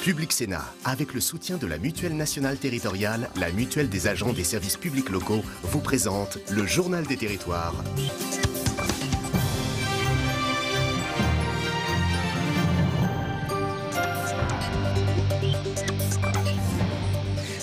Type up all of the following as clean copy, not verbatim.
Public Sénat, avec le soutien de la Mutuelle Nationale Territoriale, la Mutuelle des agents des services publics locaux, vous présente le Journal des Territoires.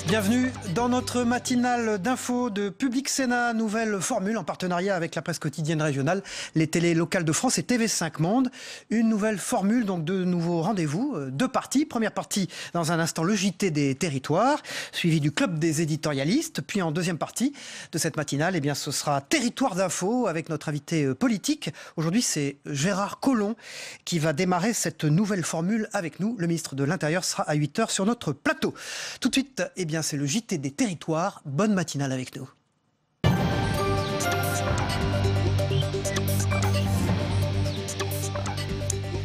Bienvenue dans notre matinale d'infos de Public Sénat, nouvelle formule en partenariat avec la presse quotidienne régionale, les télés locales de France et TV5 Monde. Une nouvelle formule, donc de nouveaux rendez-vous, deux parties. Première partie, dans un instant, le JT des territoires, suivi du club des éditorialistes. Puis en deuxième partie de cette matinale, eh bien, ce sera Territoire d'infos avec notre invité politique. Aujourd'hui, c'est Gérard Collomb qui va démarrer cette nouvelle formule avec nous. Le ministre de l'Intérieur sera à 8h sur notre plateau. Tout de suite, eh bien, c'est le JT des territoires. Bonne matinale avec nous.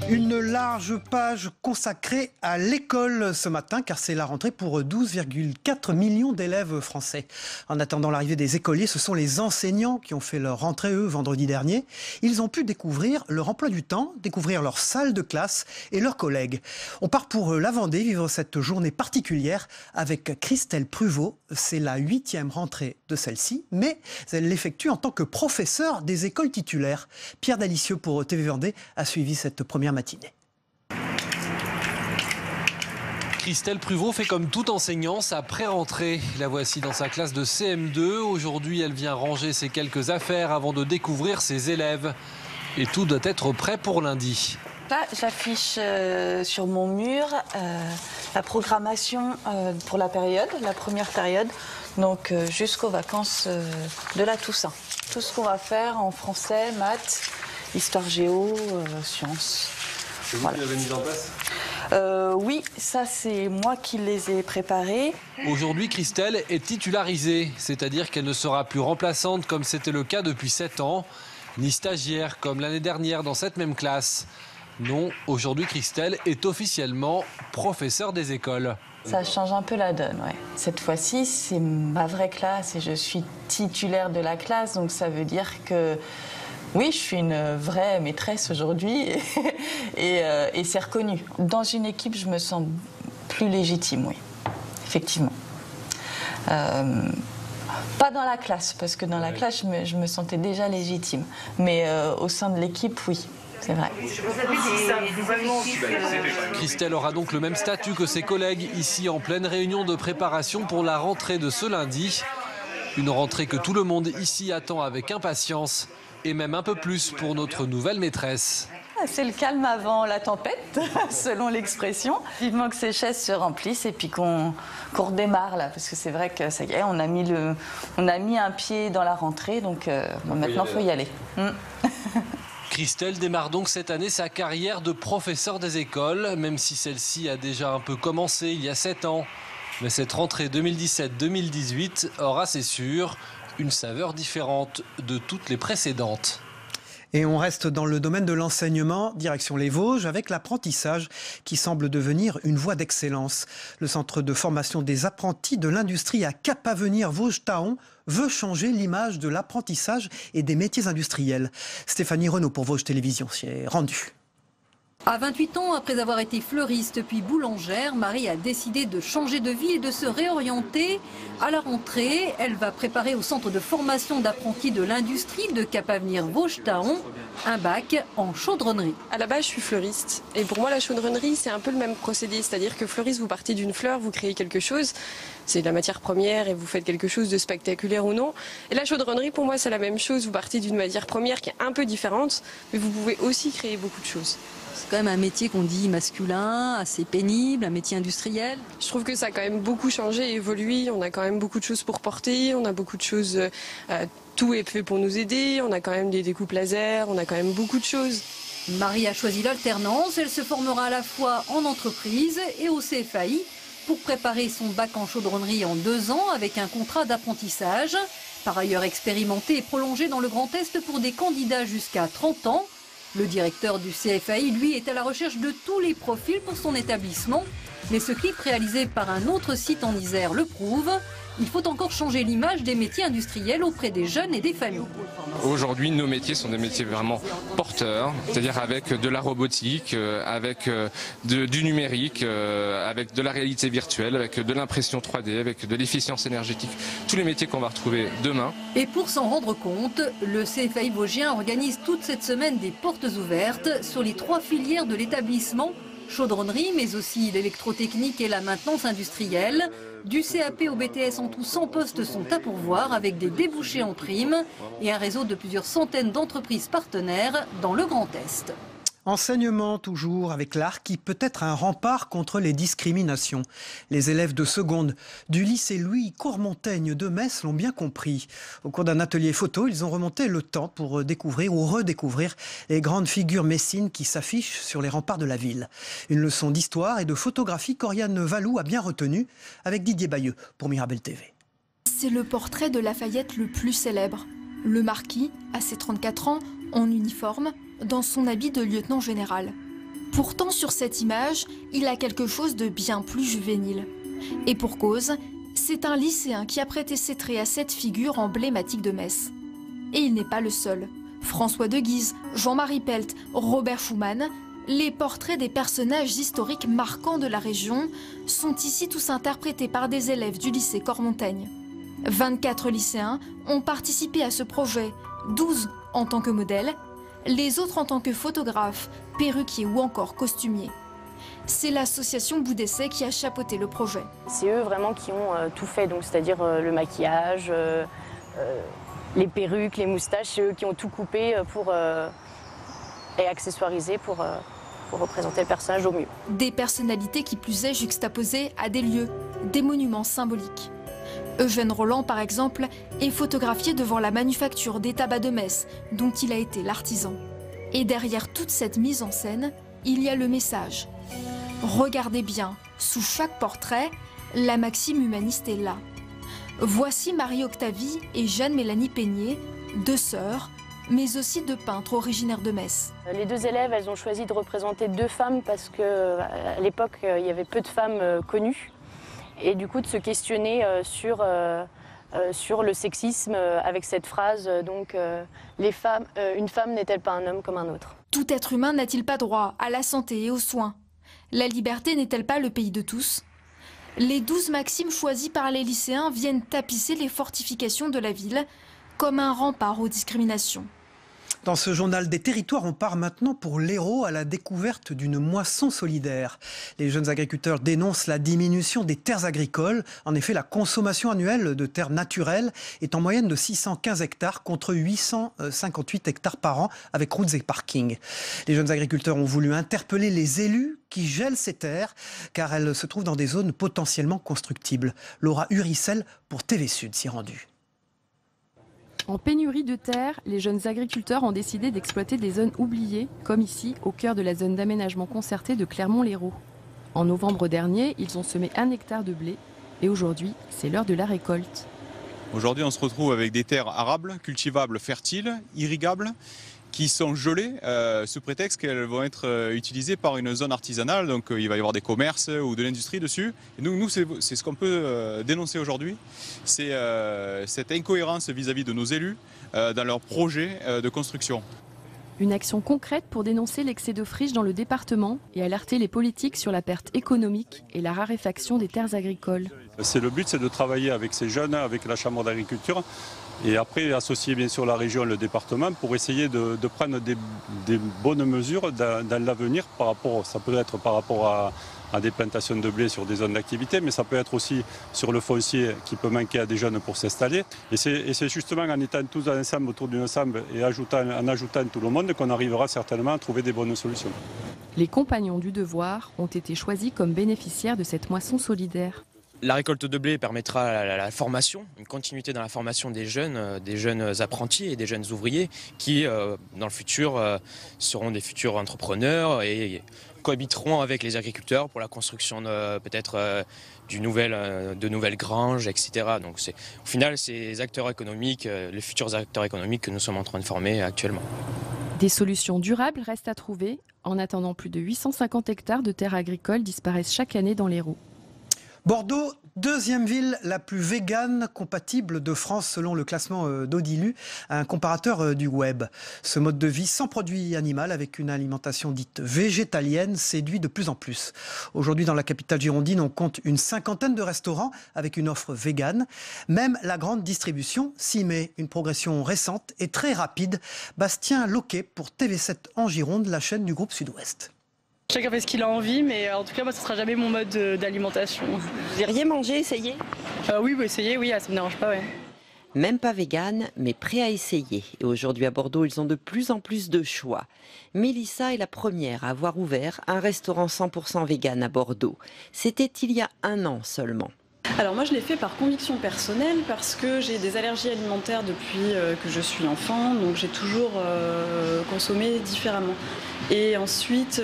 Une large page consacrée à l'école ce matin, car c'est la rentrée pour 12,4 millions d'élèves français. En attendant l'arrivée des écoliers, ce sont les enseignants qui ont fait leur rentrée, eux, vendredi dernier. Ils ont pu découvrir leur emploi du temps, découvrir leur salle de classe et leurs collègues. On part pour la Vendée vivre cette journée particulière avec Christelle Pruvot. C'est la 8e rentrée de celle-ci, mais elle l'effectue en tant que professeure des écoles titulaires. Pierre Dalicieux pour TV Vendée a suivi cette première matinée. Christelle Pruvot fait comme tout enseignant sa pré-rentrée. La voici dans sa classe de CM2. Aujourd'hui, elle vient ranger ses quelques affaires avant de découvrir ses élèves. Et tout doit être prêt pour lundi. Là, j'affiche sur mon mur la programmation pour la première période, donc jusqu'aux vacances de la Toussaint. Tout ce qu'on va faire en français, maths, histoire géo, sciences. C'est vous qui l'avez mis en place ? Oui, ça c'est moi qui les ai préparés. Aujourd'hui, Christelle est titularisée, c'est-à-dire qu'elle ne sera plus remplaçante comme c'était le cas depuis 7 ans, ni stagiaire comme l'année dernière dans cette même classe. Non, aujourd'hui, Christelle est officiellement professeure des écoles. Ça change un peu la donne, ouais. Cette fois-ci, c'est ma vraie classe et je suis titulaire de la classe, donc ça veut dire que oui, je suis une vraie maîtresse aujourd'hui et c'est reconnu. Dans une équipe, je me sens plus légitime, oui, effectivement. Pas dans la classe, parce que dans la classe, je me sentais déjà légitime. Mais au sein de l'équipe, oui, c'est vrai. Christelle aura donc le même statut que ses collègues ici en pleine réunion de préparation pour la rentrée de ce lundi. Une rentrée que tout le monde ici attend avec impatience. Et même un peu plus pour notre nouvelle maîtresse. C'est le calme avant la tempête, selon l'expression. Vivement que ces chaises se remplissent et puis qu'on redémarre là, parce que c'est vrai que ça y est, on a mis un pied dans la rentrée, donc maintenant il faut y aller. Christelle démarre donc cette année sa carrière de professeur des écoles, même si celle-ci a déjà un peu commencé il y a 7 ans. Mais cette rentrée 2017-2018 aura, c'est sûr, une saveur différente de toutes les précédentes. Et on reste dans le domaine de l'enseignement, direction les Vosges, avec l'apprentissage qui semble devenir une voie d'excellence. Le centre de formation des apprentis de l'industrie à Cap-Avenir Vosges-Taon veut changer l'image de l'apprentissage et des métiers industriels. Stéphanie Renaud pour Vosges Télévisions s'y est rendue. À 28 ans, après avoir été fleuriste puis boulangère, Marie a décidé de changer de vie et de se réorienter. À la rentrée, elle va préparer au centre de formation d'apprentis de l'industrie de Cap-Avenir Vosges-Taon un bac en chaudronnerie. À la base, je suis fleuriste. Et pour moi, la chaudronnerie, c'est un peu le même procédé. C'est-à-dire que fleuriste, vous partez d'une fleur, vous créez quelque chose. C'est de la matière première et vous faites quelque chose de spectaculaire ou non. Et la chaudronnerie, pour moi, c'est la même chose. Vous partez d'une matière première qui est un peu différente, mais vous pouvez aussi créer beaucoup de choses. C'est quand même un métier qu'on dit masculin, assez pénible, un métier industriel. Je trouve que ça a quand même beaucoup changé et évolué. On a quand même beaucoup de choses pour porter, on a beaucoup de choses, tout est fait pour nous aider, on a quand même des découpes laser, on a quand même beaucoup de choses. Marie a choisi l'alternance, elle se formera à la fois en entreprise et au CFAI pour préparer son bac en chaudronnerie en 2 ans avec un contrat d'apprentissage. Par ailleurs expérimenté et prolongé dans le Grand Est pour des candidats jusqu'à 30 ans. Le directeur du CFAI, lui, est à la recherche de tous les profils pour son établissement. Mais ce clip réalisé par un autre site en Isère le prouve. il faut encore changer l'image des métiers industriels auprès des jeunes et des familles. Aujourd'hui, nos métiers sont des métiers vraiment porteurs, c'est-à-dire avec de la robotique, avec du numérique, avec de la réalité virtuelle, avec de l'impression 3D, avec de l'efficience énergétique, tous les métiers qu'on va retrouver demain. Et pour s'en rendre compte, le CFAI Vosgien organise toute cette semaine des portes ouvertes sur les 3 filières de l'établissement, chaudronnerie, mais aussi l'électrotechnique et la maintenance industrielle. Du CAP au BTS, en tout 100 postes sont à pourvoir avec des débouchés en prime et un réseau de plusieurs centaines d'entreprises partenaires dans le Grand Est. Enseignement toujours avec l'art qui peut être un rempart contre les discriminations. Les élèves de seconde du lycée Louis Courmontaigne de Metz l'ont bien compris. Au cours d'un atelier photo, ils ont remonté le temps pour découvrir ou redécouvrir les grandes figures messines qui s'affichent sur les remparts de la ville. Une leçon d'histoire et de photographie qu'Oriane Valou a bien retenue avec Didier Bayeux pour Mirabel TV. C'est le portrait de Lafayette le plus célèbre. Le marquis, à ses 34 ans, en uniforme, dans son habit de lieutenant général. Pourtant, sur cette image, il a quelque chose de bien plus juvénile. Et pour cause, c'est un lycéen qui a prêté ses traits à cette figure emblématique de Metz. Et il n'est pas le seul. François de Guise, Jean-Marie Pelt, Robert Schumann, les portraits des personnages historiques marquants de la région sont ici tous interprétés par des élèves du lycée Cormontaigne. 24 lycéens ont participé à ce projet, 12 en tant que modèle, les autres en tant que photographes, perruquiers ou encore costumiers. C'est l'association Bout d'Essai qui a chapeauté le projet. C'est eux vraiment qui ont tout fait, donc c'est-à-dire le maquillage, les perruques, les moustaches, c'est eux qui ont tout coupé et accessoirisé pour représenter le personnage au mieux. Des personnalités qui plus est juxtaposées à des lieux, des monuments symboliques. Eugène Roland, par exemple, est photographié devant la manufacture des tabacs de Metz, dont il a été l'artisan. Et derrière toute cette mise en scène, il y a le message. Regardez bien, sous chaque portrait, la maxime humaniste est là. Voici Marie-Octavie et Jeanne-Mélanie Peigné, 2 sœurs, mais aussi 2 peintres originaires de Metz. Les 2 élèves, elles ont choisi de représenter 2 femmes parce qu'à l'époque, il y avait peu de femmes connues. Et du coup de se questionner sur le sexisme avec cette phrase une femme n'est-elle pas un homme comme un autre? Tout être humain n'a-t-il pas droit à la santé et aux soins? La liberté n'est-elle pas le pays de tous? Les 12 maximes choisies par les lycéens viennent tapisser les fortifications de la ville comme un rempart aux discriminations. Dans ce journal des territoires, on part maintenant pour l'Hérault à la découverte d'une moisson solidaire. Les jeunes agriculteurs dénoncent la diminution des terres agricoles. En effet, la consommation annuelle de terres naturelles est en moyenne de 615 hectares contre 858 hectares par an avec routes et parkings. Les jeunes agriculteurs ont voulu interpeller les élus qui gèlent ces terres car elles se trouvent dans des zones potentiellement constructibles. Laura Uricel pour TV Sud s'y est rendue. En pénurie de terre, les jeunes agriculteurs ont décidé d'exploiter des zones oubliées, comme ici, au cœur de la zone d'aménagement concerté de Clermont-Lérault. En novembre dernier, ils ont semé 1 hectare de blé et aujourd'hui, c'est l'heure de la récolte. Aujourd'hui, on se retrouve avec des terres arables, cultivables, fertiles, irrigables, qui sont gelées sous prétexte qu'elles vont être utilisées par une zone artisanale. Donc il va y avoir des commerces ou de l'industrie dessus. Et nous c'est ce qu'on peut dénoncer aujourd'hui. C'est cette incohérence vis-à-vis de nos élus dans leurs projets de construction. Une action concrète pour dénoncer l'excès de friches dans le département et alerter les politiques sur la perte économique et la raréfaction des terres agricoles. Le but, c'est de travailler avec ces jeunes, avec la Chambre d'agriculture, et après associer bien sûr la région et le département pour essayer de prendre des bonnes mesures dans l'avenir. Ça peut être par rapport à des plantations de blé sur des zones d'activité, mais ça peut être aussi sur le foncier qui peut manquer à des jeunes pour s'installer. Et c'est justement en étant tous ensemble autour d'une ensemble et en ajoutant tout le monde qu'on arrivera certainement à trouver des bonnes solutions. Les compagnons du devoir ont été choisis comme bénéficiaires de cette moisson solidaire. La récolte de blé permettra la formation, une continuité dans la formation des jeunes apprentis et des jeunes ouvriers qui, dans le futur, seront des futurs entrepreneurs et cohabiteront avec les agriculteurs pour la construction peut-être de nouvelles granges, etc. Donc au final, c'est les acteurs économiques, les futurs acteurs économiques que nous sommes en train de former actuellement. Des solutions durables restent à trouver. En attendant, plus de 850 hectares de terres agricoles disparaissent chaque année dans l'Hérault. Bordeaux Deuxième ville la plus végane compatible de France selon le classement d'Audilu, un comparateur du web. Ce mode de vie sans produit animal avec une alimentation dite végétalienne séduit de plus en plus. Aujourd'hui dans la capitale girondine, on compte une 50aine de restaurants avec une offre végane. Même la grande distribution s'y met, une progression récente et très rapide. Bastien Loquet pour TV7 en Gironde, la chaîne du groupe Sud-Ouest. Chacun fait ce qu'il a envie, mais en tout cas, moi, ce ne sera jamais mon mode d'alimentation. Vous verriez manger, essayer Oui, essayer, oui, ça ne me dérange pas, ouais. Même pas végane, mais prêt à essayer. Et aujourd'hui à Bordeaux, ils ont de plus en plus de choix. Mélissa est la première à avoir ouvert un restaurant 100% végane à Bordeaux. C'était il y a 1 an seulement. Alors moi je l'ai fait par conviction personnelle parce que j'ai des allergies alimentaires depuis que je suis enfant, donc j'ai toujours consommé différemment. Et ensuite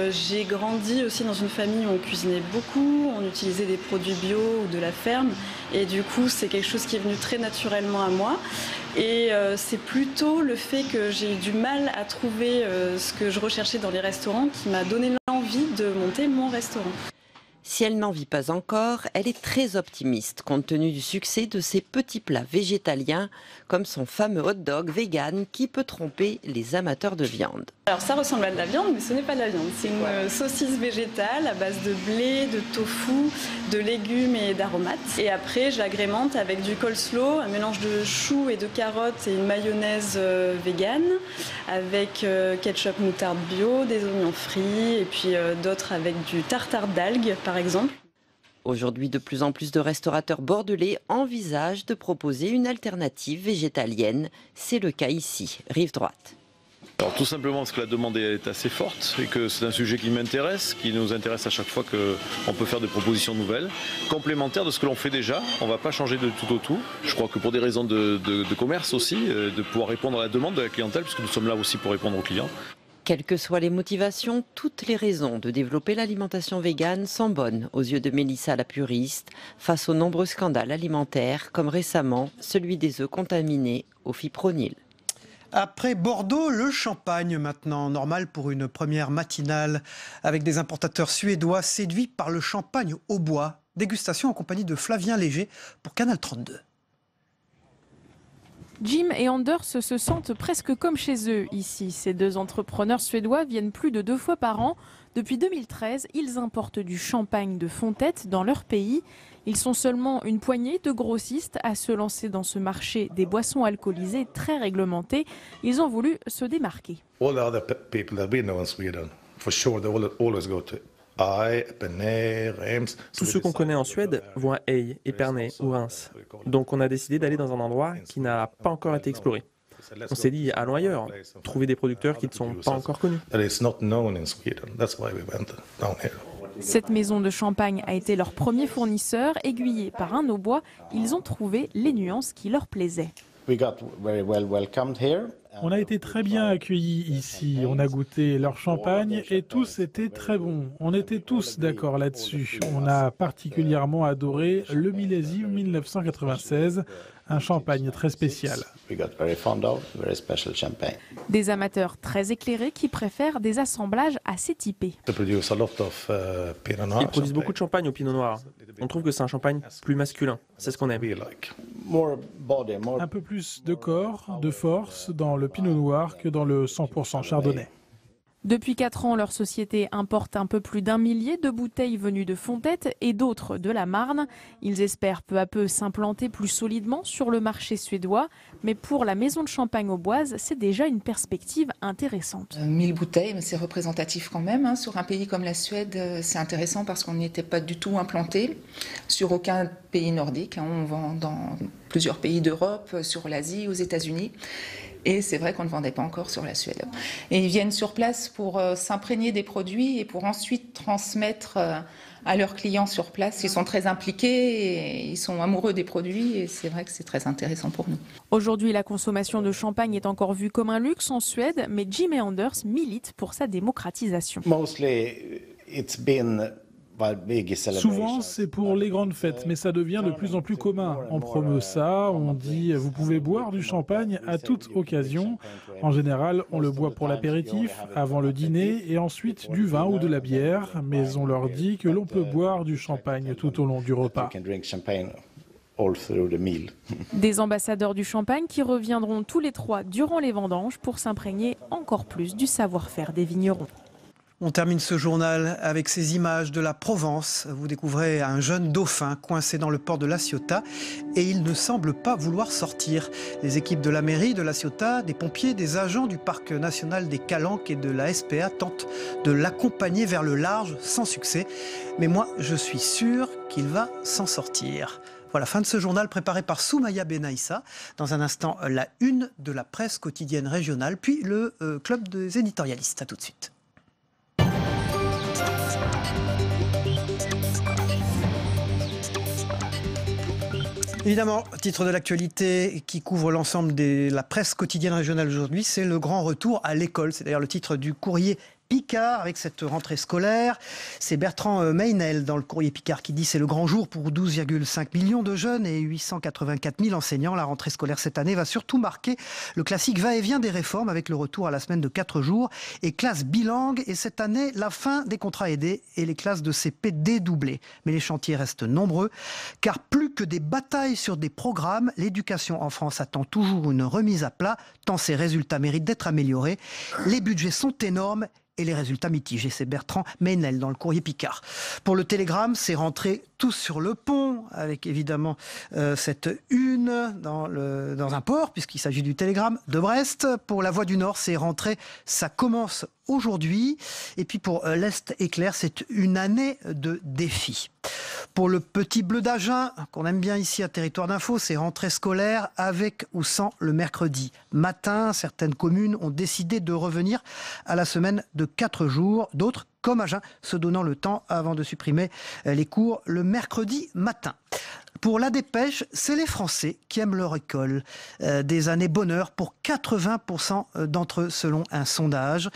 j'ai grandi aussi dans une famille où on cuisinait beaucoup, on utilisait des produits bio ou de la ferme et du coup c'est quelque chose qui est venu très naturellement à moi. Et c'est plutôt le fait que j'ai eu du mal à trouver ce que je recherchais dans les restaurants qui m'a donné l'envie de monter mon restaurant. Si elle n'en vit pas encore, elle est très optimiste compte tenu du succès de ses petits plats végétaliens comme son fameux hot dog vegan qui peut tromper les amateurs de viande. Alors ça ressemble à de la viande mais ce n'est pas de la viande, c'est une saucisse végétale à base de blé, de tofu, de légumes et d'aromates. Et après je l'agrémente avec du coleslaw, un mélange de choux et de carottes et une mayonnaise vegan avec ketchup moutarde bio, des oignons frits et puis d'autres avec du tartare d'algues par exemple. Aujourd'hui, de plus en plus de restaurateurs bordelais envisagent de proposer une alternative végétalienne. C'est le cas ici, rive droite. Alors tout simplement parce que la demande est assez forte et que c'est un sujet qui m'intéresse, qui nous intéresse à chaque fois qu'on peut faire des propositions nouvelles, complémentaires de ce que l'on fait déjà. On ne va pas changer de tout au tout. Je crois que pour des raisons de commerce aussi, de pouvoir répondre à la demande de la clientèle, puisque nous sommes là aussi pour répondre aux clients. Quelles que soient les motivations, toutes les raisons de développer l'alimentation végane sont bonnes aux yeux de Mélissa la puriste, face aux nombreux scandales alimentaires, comme récemment celui des œufs contaminés au fipronil. Après Bordeaux, le Champagne maintenant, normal pour une première matinale avec des importateurs suédois séduits par le champagne au bois. Dégustation en compagnie de Flavien Léger pour Canal 32. Jim et Anders se sentent presque comme chez eux ici. Ces deux entrepreneurs suédois viennent plus de 2 fois par an. Depuis 2013, ils importent du champagne de Fontaine dans leur pays. Ils sont seulement une poignée de grossistes à se lancer dans ce marché des boissons alcoolisées très réglementées. Ils ont voulu se démarquer. All the other people that we know in Sweden, for sure, they will always go to Tous ceux qu'on connaît en Suède vont à Hay, Épernay ou Reims. Donc on a décidé d'aller dans un endroit qui n'a pas encore été exploré. On s'est dit, allons ailleurs, trouver des producteurs qui ne sont pas encore connus. Cette maison de champagne a été leur premier fournisseur. Aiguillés par un aubois, ils ont trouvé les nuances qui leur plaisaient. On a été très bien accueillis ici, on a goûté leur champagne et tous étaient très bons. On était tous d'accord là-dessus. On a particulièrement adoré le millésime 1996, un champagne très spécial. Des amateurs très éclairés qui préfèrent des assemblages assez typés. Ils produisent beaucoup de champagne au pinot noir. On trouve que c'est un champagne plus masculin, c'est ce qu'on aime. Un peu plus de corps, de force dans le pinot noir que dans le 100% chardonnay. Depuis 4 ans, leur société importe un peu plus d'1 millier de bouteilles venues de Fontaine et d'autres de la Marne. Ils espèrent peu à peu s'implanter plus solidement sur le marché suédois. Mais pour la maison de champagne auboise, c'est déjà une perspective intéressante. 1000 bouteilles, mais c'est représentatif quand même. Hein. Sur un pays comme la Suède, c'est intéressant parce qu'on n'y était pas du tout implanté. Sur aucun pays nordique. Hein. On vend dans plusieurs pays d'Europe, sur l'Asie, aux États-Unis. Et c'est vrai qu'on ne vendait pas encore sur la Suède. Et ils viennent sur place pour s'imprégner des produits et pour ensuite transmettre à leurs clients sur place. Ils sont très impliqués et ils sont amoureux des produits et c'est vrai que c'est très intéressant pour nous. Aujourd'hui, la consommation de champagne est encore vue comme un luxe en Suède, mais Jim et Anders militent pour sa démocratisation. Souvent, c'est pour les grandes fêtes, mais ça devient de plus en plus commun. On promeut ça, on dit « vous pouvez boire du champagne à toute occasion ». En général, on le boit pour l'apéritif, avant le dîner, et ensuite du vin ou de la bière, mais on leur dit que l'on peut boire du champagne tout au long du repas. Des ambassadeurs du champagne qui reviendront tous les 3 durant les vendanges pour s'imprégner encore plus du savoir-faire des vignerons. On termine ce journal avec ces images de la Provence. Vous découvrez un jeune dauphin coincé dans le port de La Ciotat et il ne semble pas vouloir sortir. Les équipes de la mairie de La Ciotat, des pompiers, des agents du parc national des Calanques et de la SPA tentent de l'accompagner vers le large sans succès. Mais moi, je suis sûr qu'il va s'en sortir. Voilà, fin de ce journal préparé par Soumaya Benaïssa. Dans un instant, la une de la presse quotidienne régionale, puis le club des éditorialistes. À tout de suite. Évidemment, titre de l'actualité qui couvre l'ensemble de la presse quotidienne régionale aujourd'hui, c'est le grand retour à l'école. C'est d'ailleurs le titre du courrier Picard avec cette rentrée scolaire. C'est Bertrand Meynel dans le courrier Picard qui dit c'est le grand jour pour 12,5 millions de jeunes et 884 000 enseignants. La rentrée scolaire cette année va surtout marquer le classique va-et-vient des réformes avec le retour à la semaine de 4 jours et classe bilingue. Et cette année, la fin des contrats aidés et les classes de CP dédoublées. Mais les chantiers restent nombreux car plus que des batailles sur des programmes, l'éducation en France attend toujours une remise à plat tant ses résultats méritent d'être améliorés. Les budgets sont énormes et les résultats mitigés. C'est Bertrand Meynel dans le courrier Picard. Pour le Télégramme, c'est rentré tous sur le pont, avec évidemment cette une dans un port, puisqu'il s'agit du Télégramme de Brest. Pour la Voix du Nord, c'est rentré, ça commence aujourd'hui. Et puis pour l'Est éclair, c'est une année de défis. Pour le Petit Bleu d'Agen, qu'on aime bien ici à Territoire d'Info, c'est rentrée scolaire avec ou sans le mercredi matin. Certaines communes ont décidé de revenir à la semaine de 4 jours. D'autres, comme Agen, se donnant le temps avant de supprimer les cours le mercredi matin. Pour la Dépêche, c'est les Français qui aiment leur école. Des années bonheur pour 80% d'entre eux, selon un sondage.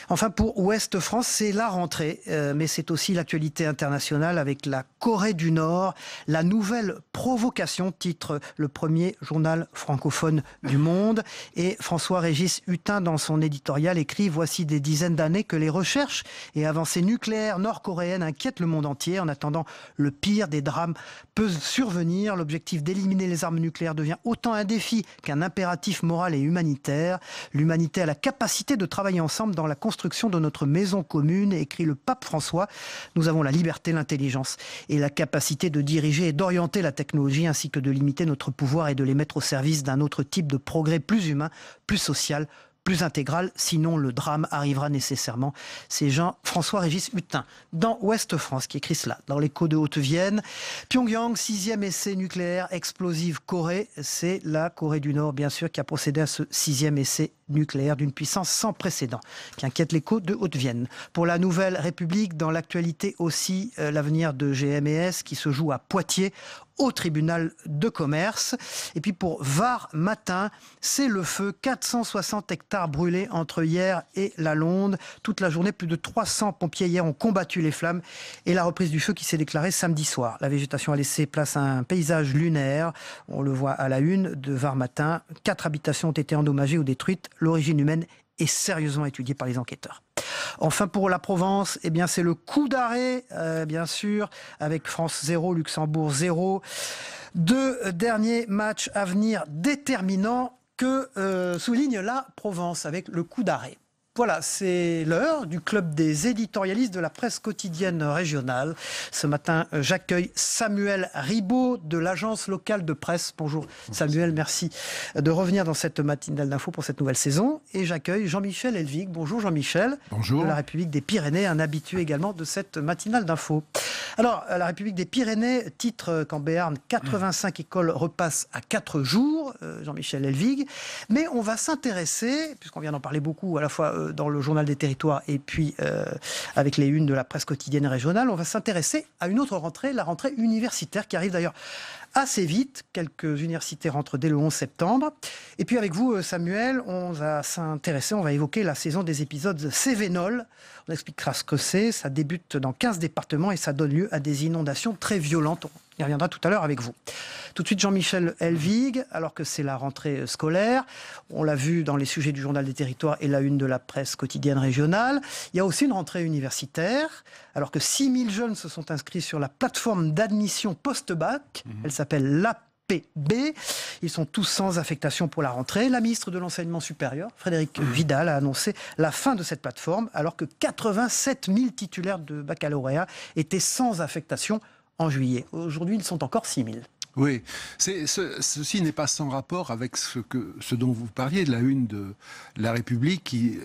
Enfin, pour Ouest France, c'est la rentrée, mais c'est aussi l'actualité internationale avec la Corée du Nord. La nouvelle provocation, titre le premier journal francophone du monde. Et François-Régis Hutin, dans son éditorial, écrit « Voici des dizaines d'années que les recherches et avancées nucléaires nord-coréennes inquiètent le monde entier. En attendant, le pire des drames peut survenir. L'objectif d'éliminer les armes nucléaires devient autant un défi qu'un impératif moral et humanitaire. L'humanité a la capacité de travailler ensemble dans la construction de notre maison commune, écrit le pape François. Nous avons la liberté, l'intelligence et la capacité de diriger et d'orienter la technologie ainsi que de limiter notre pouvoir et de les mettre au service d'un autre type de progrès plus humain, plus social, plus intégral, sinon le drame arrivera nécessairement. C'est Jean-François-Régis Hutin, dans Ouest France, qui écrit cela, dans l'Écho de Haute-Vienne. Pyongyang, 6e essai nucléaire explosive Corée. C'est la Corée du Nord, bien sûr, qui a procédé à ce 6e essai nucléaire d'une puissance sans précédent, qui inquiète l'Écho de Haute-Vienne. Pour la Nouvelle République, dans l'actualité aussi, l'avenir de GMS qui se joue à Poitiers, au tribunal de commerce. Et puis pour Var Matin, c'est le feu. 460 hectares brûlés entre hier et Lalonde. Toute la journée, plus de 300 pompiers hier ont combattu les flammes et la reprise du feu qui s'est déclarée samedi soir. La végétation a laissé place à un paysage lunaire. On le voit à la une de Var Matin. 4 habitations ont été endommagées ou détruites. L'origine humaine est sérieusement étudiée par les enquêteurs. Enfin, pour la Provence, eh bien, c'est le coup d'arrêt, bien sûr, avec France 0, Luxembourg 0. 2 derniers matchs à venir déterminants que souligne la Provence avec le coup d'arrêt. Voilà, c'est l'heure du club des éditorialistes de la presse quotidienne régionale. Ce matin, j'accueille Samuel Ribaud de l'agence locale de presse. Bonjour Samuel, merci de revenir dans cette matinale d'info pour cette nouvelle saison. Et j'accueille Jean-Michel Elvig. Bonjour Jean-Michel. Bonjour. De la République des Pyrénées, un habitué également de cette matinale d'info. Alors, la République des Pyrénées titre qu'en Béarn, 85 écoles repassent à 4 jours. Jean-Michel Elvig. Mais on va s'intéresser, puisqu'on vient d'en parler beaucoup, à la fois dans le Journal des Territoires et puis avec les unes de la presse quotidienne régionale, on va s'intéresser à une autre rentrée, la rentrée universitaire, qui arrive d'ailleurs assez vite. Quelques universités rentrent dès le 11 septembre. Et puis avec vous, Samuel, on va s'intéresser, on va évoquer la saison des épisodes Cévenol. On expliquera ce que c'est. Ça débute dans 15 départements et ça donne lieu à des inondations très violentes. On y reviendra tout à l'heure avec vous. Tout de suite, Jean-Michel Elvig, alors que c'est la rentrée scolaire. On l'a vu dans les sujets du Journal des Territoires et la une de la presse quotidienne régionale. Il y a aussi une rentrée universitaire, alors que 6000 jeunes se sont inscrits sur la plateforme d'admission post-bac. Elle s'appelle l'APB. Ils sont tous sans affectation pour la rentrée. La ministre de l'Enseignement supérieur, Frédérique Vidal, a annoncé la fin de cette plateforme, alors que 87 000 titulaires de baccalauréat étaient sans affectation en juillet. Aujourd'hui, ils sont encore 6 000. Oui, ceci n'est pas sans rapport avec ce dont vous parliez, de la une de La République qui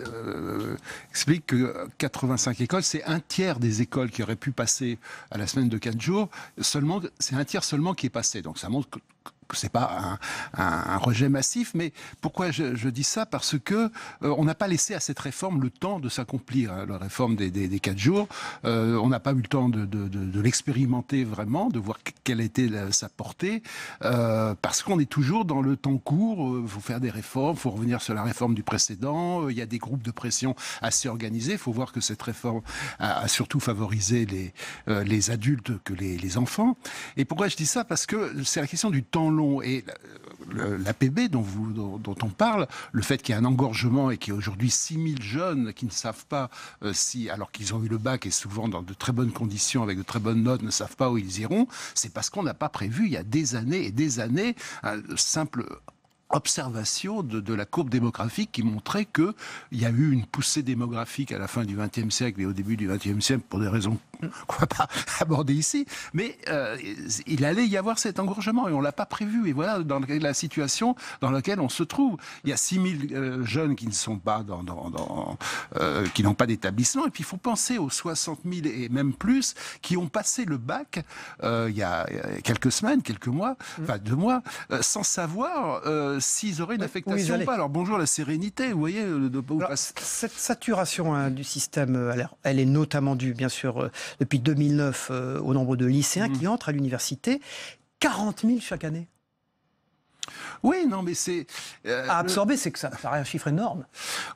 explique que 85 écoles, c'est un tiers des écoles qui auraient pu passer à la semaine de 4 jours, seulement, c'est un tiers seulement qui est passé. Donc ça montre que c'est pas un rejet massif, mais pourquoi je dis ça? Parce que on n'a pas laissé à cette réforme le temps de s'accomplir, hein, la réforme des 4 jours. On n'a pas eu le temps de l'expérimenter vraiment, de voir quelle était sa portée, parce qu'on est toujours dans le temps court. Il faut faire des réformes, il faut revenir sur la réforme du précédent. Il y a des groupes de pression assez organisés. Il faut voir que cette réforme a surtout favorisé les adultes que les enfants. Et pourquoi je dis ça? Parce que c'est la question du temps long. Et l'APB dont on parle, le fait qu'il y ait un engorgement et qu'il y ait aujourd'hui 6000 jeunes qui ne savent pas alors qu'ils ont eu le bac et souvent dans de très bonnes conditions, avec de très bonnes notes, ne savent pas où ils iront, c'est parce qu'on n'a pas prévu il y a des années et des années un simple observation de la courbe démographique qui montrait qu'il y a eu une poussée démographique à la fin du XXe siècle et au début du XXe siècle pour des raisons qu'on ne va pas aborder ici, mais il allait y avoir cet engorgement et on ne l'a pas prévu. Et voilà dans la situation dans laquelle on se trouve. Il y a 6000 jeunes qui ne sont pas qui n'ont pas d'établissement, et puis il faut penser aux 60 000 et même plus qui ont passé le bac il y a quelques semaines, quelques mois, enfin 2 mois, sans savoir s'ils auraient une affectation ou pas. Alors bonjour la sérénité, vous voyez. Cette saturation du système, elle est notamment due, bien sûr, depuis 2009, au nombre de lycéens qui entrent à l'université. 40 000 chaque année. Oui, non, mais c'est... à absorber, c'est que ça paraît un chiffre énorme.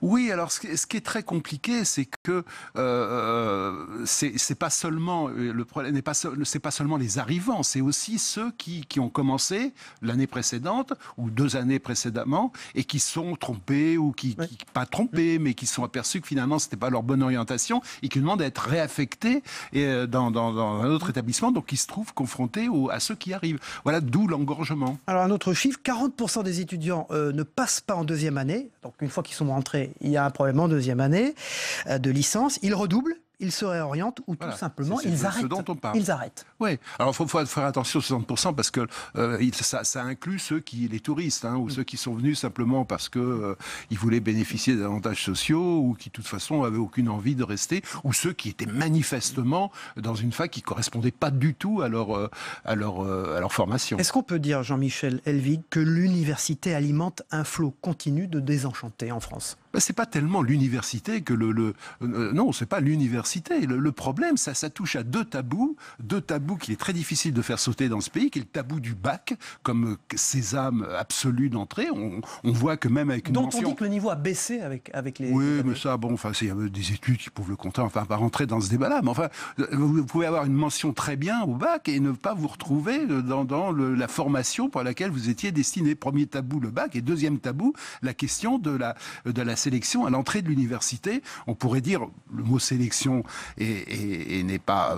Oui, alors ce qui est très compliqué, c'est que c'est pas seulement... Le problème n'est pas, c'est pas seulement les arrivants, c'est aussi ceux qui ont commencé l'année précédente ou 2 années précédemment et qui sont trompés ou pas trompés, mais qui sont aperçus que finalement c'était pas leur bonne orientation et qui demandent à être réaffectés dans un autre établissement, donc ils se trouvent confrontés à ceux qui arrivent. Voilà, d'où l'engorgement. Alors un autre chiffre, 40% des étudiants ne passent pas en 2e année. Donc une fois qu'ils sont rentrés, il y a un problème en 2e année de licence. Ils redoublent, ils se réorientent ou tout simplement ils arrêtent. Ils arrêtent. Oui. Alors il faut faire attention aux 60% parce que ça inclut les touristes, hein, ou ceux qui sont venus simplement parce que ils voulaient bénéficier d'avantages sociaux ou qui de toute façon avaient aucune envie de rester, ou ceux qui étaient manifestement dans une fac qui correspondait pas du tout à leur formation. Est-ce qu'on peut dire, Jean-Michel Elvig, que l'université alimente un flot continu de désenchantés en France? C'est pas tellement l'université que non, c'est pas l'université. Le problème, ça touche à 2 tabous qu'il est très difficile de faire sauter dans ce pays, qui est le tabou du bac, comme sésame absolu d'entrée. On voit que même avec une mention... on dit que le niveau a baissé avec les... Oui, mais ça, bon, enfin, il y a des études qui prouvent le contraire, enfin, pas rentrer dans ce débat-là, mais enfin, vous pouvez avoir une mention très bien au bac et ne pas vous retrouver dans la formation pour laquelle vous étiez destiné. Premier tabou, le bac, et deuxième tabou, la question de la sélection à l'entrée de l'université. On pourrait dire, le mot sélection n'est pas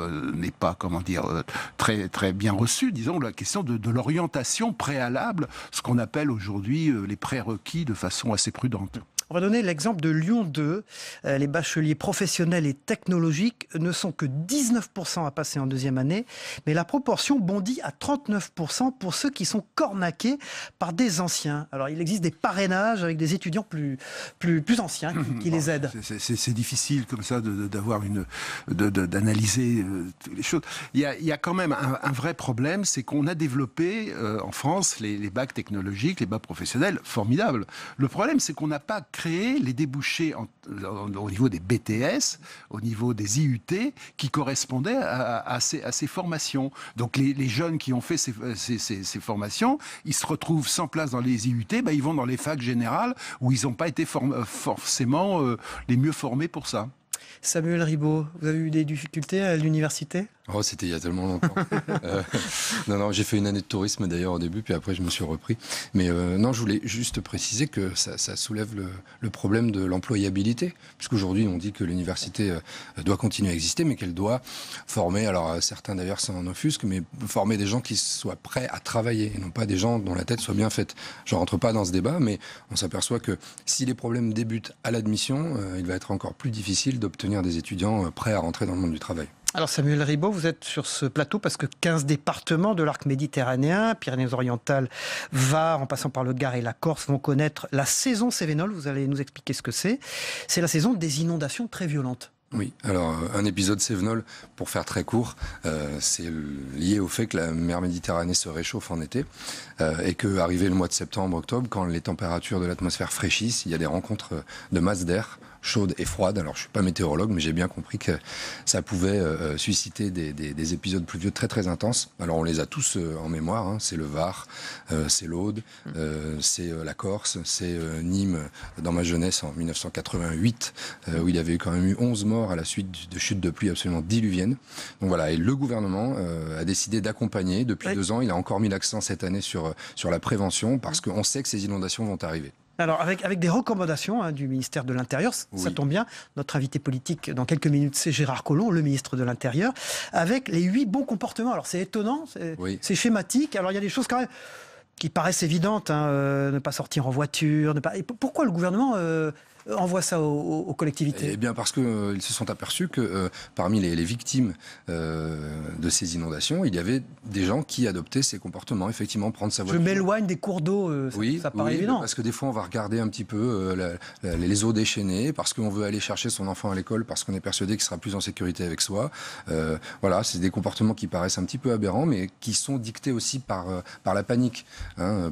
comment dire, très, très bien reçu, disons, la question de l'orientation préalable, ce qu'on appelle aujourd'hui les prérequis de façon assez prudente. On va donner l'exemple de Lyon 2. Les bacheliers professionnels et technologiques ne sont que 19% à passer en deuxième année, mais la proportion bondit à 39% pour ceux qui sont cornaqués par des anciens. Alors il existe des parrainages avec des étudiants plus anciens qui les aident. C'est difficile comme ça d'analyser les choses. Il y a quand même un vrai problème, c'est qu'on a développé en France les bacs technologiques, les bacs professionnels, formidables. Le problème, c'est qu'on n'a pas créé les débouchés au niveau des BTS, au niveau des IUT, qui correspondaient à ces formations. Donc les jeunes qui ont fait ces formations, ils se retrouvent sans place dans les IUT, ils vont dans les facs générales où ils n'ont pas été forcément les mieux formés pour ça. Samuel Ribaud, vous avez eu des difficultés à l'université ? Oh, c'était il y a tellement longtemps. Non, j'ai fait une année de tourisme d'ailleurs au début, puis après je me suis repris. Mais non, je voulais juste préciser que ça soulève le problème de l'employabilité, puisqu'aujourd'hui on dit que l'université doit continuer à exister, mais qu'elle doit former, alors certains d'ailleurs s'en offusquent, mais former des gens qui soient prêts à travailler, et non pas des gens dont la tête soit bien faite. Je ne rentre pas dans ce débat, mais on s'aperçoit que si les problèmes débutent à l'admission, il va être encore plus difficile d'obtenir des étudiants prêts à rentrer dans le monde du travail. Alors Samuel Ribaud, vous êtes sur ce plateau parce que 15 départements de l'arc méditerranéen, Pyrénées-Orientales, Var, en passant par le Gard et la Corse, vont connaître la saison Cévenol. Vous allez nous expliquer ce que c'est. C'est la saison des inondations très violentes. Oui, alors un épisode Cévenol, pour faire très court, c'est lié au fait que la mer Méditerranée se réchauffe en été et qu'arrivé le mois de septembre-octobre, quand les températures de l'atmosphère fraîchissent, il y a des rencontres de masses d'air chaude et froide. Alors je suis pas météorologue, mais j'ai bien compris que ça pouvait susciter des épisodes pluvieux très très intenses. Alors on les a tous en mémoire, hein. C'est le Var, c'est l'Aude, c'est la Corse, c'est Nîmes dans ma jeunesse en 1988, où il y avait quand même eu 11 morts à la suite de chutes de pluie absolument diluviennes. Donc voilà, et le gouvernement a décidé d'accompagner depuis 2 ans. Il a encore mis l'accent cette année sur la prévention, parce qu'on sait que ces inondations vont arriver. Alors, avec des recommandations du ministère de l'Intérieur, ça tombe bien. Notre invité politique, dans quelques minutes, c'est Gérard Collomb, le ministre de l'Intérieur, avec les 8 bons comportements. Alors, c'est étonnant, c'est schématique. Alors, il y a des choses quand même qui paraissent évidentes. Ne pas sortir en voiture. Et pourquoi le gouvernement envoie ça aux collectivités ? Eh bien parce qu'ils se sont aperçus que parmi les victimes de ces inondations, il y avait des gens qui adoptaient ces comportements, effectivement, prendre sa voiture. Je m'éloigne des cours d'eau, ça paraît évident. Parce que des fois on va regarder un petit peu les eaux déchaînées, parce qu'on veut aller chercher son enfant à l'école, parce qu'on est persuadé qu'il sera plus en sécurité avec soi. Voilà, c'est des comportements qui paraissent un petit peu aberrants, mais qui sont dictés aussi par la panique,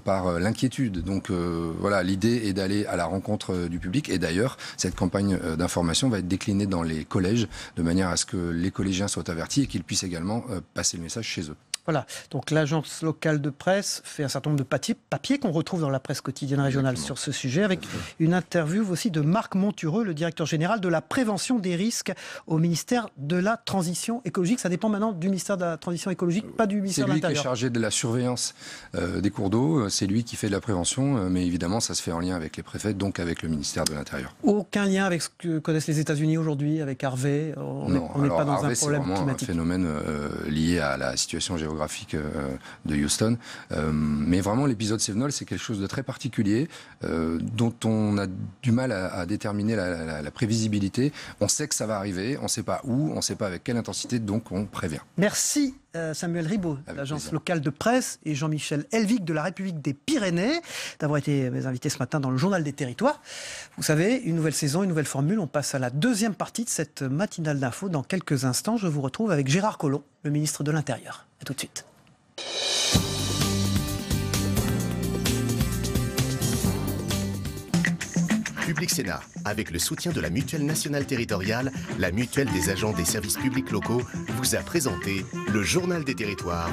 par l'inquiétude. Donc voilà, l'idée est d'aller à la rencontre du public. Et d'ailleurs, cette campagne d'information va être déclinée dans les collèges, de manière à ce que les collégiens soient avertis et qu'ils puissent également passer le message chez eux. Voilà, donc l'agence locale de presse fait un certain nombre de papiers qu'on retrouve dans la presse quotidienne régionale sur ce sujet, avec une interview aussi de Marc Montureux, le directeur général de la prévention des risques au ministère de la Transition écologique. Ça dépend maintenant du ministère de la Transition écologique, pas du ministère de l'Intérieur. C'est lui qui est chargé de la surveillance des cours d'eau, c'est lui qui fait de la prévention, mais évidemment ça se fait en lien avec les préfets, donc avec le ministère de l'Intérieur. Aucun lien avec ce que connaissent les États-Unis aujourd'hui, avec Harvey? On n'est pas dans Harvey, un problème climatique. C'est vraiment un phénomène lié à la situation géographique de Houston. Mais vraiment, l'épisode Cévenol, c'est quelque chose de très particulier, dont on a du mal à déterminer la prévisibilité. On sait que ça va arriver, on ne sait pas où, on ne sait pas avec quelle intensité, donc on prévient. Merci Samuel Ribaud, l'agence locale de presse, et Jean-Michel Helvig de la République des Pyrénées, d'avoir été mes invités ce matin dans le Journal des Territoires. Vous savez, une nouvelle saison, une nouvelle formule. On passe à la deuxième partie de cette matinale d'info. Dans quelques instants, je vous retrouve avec Gérard Collomb, le ministre de l'Intérieur. À tout de suite. Public Sénat, avec le soutien de la Mutuelle nationale territoriale, la mutuelle des agents des services publics locaux, vous a présenté le Journal des Territoires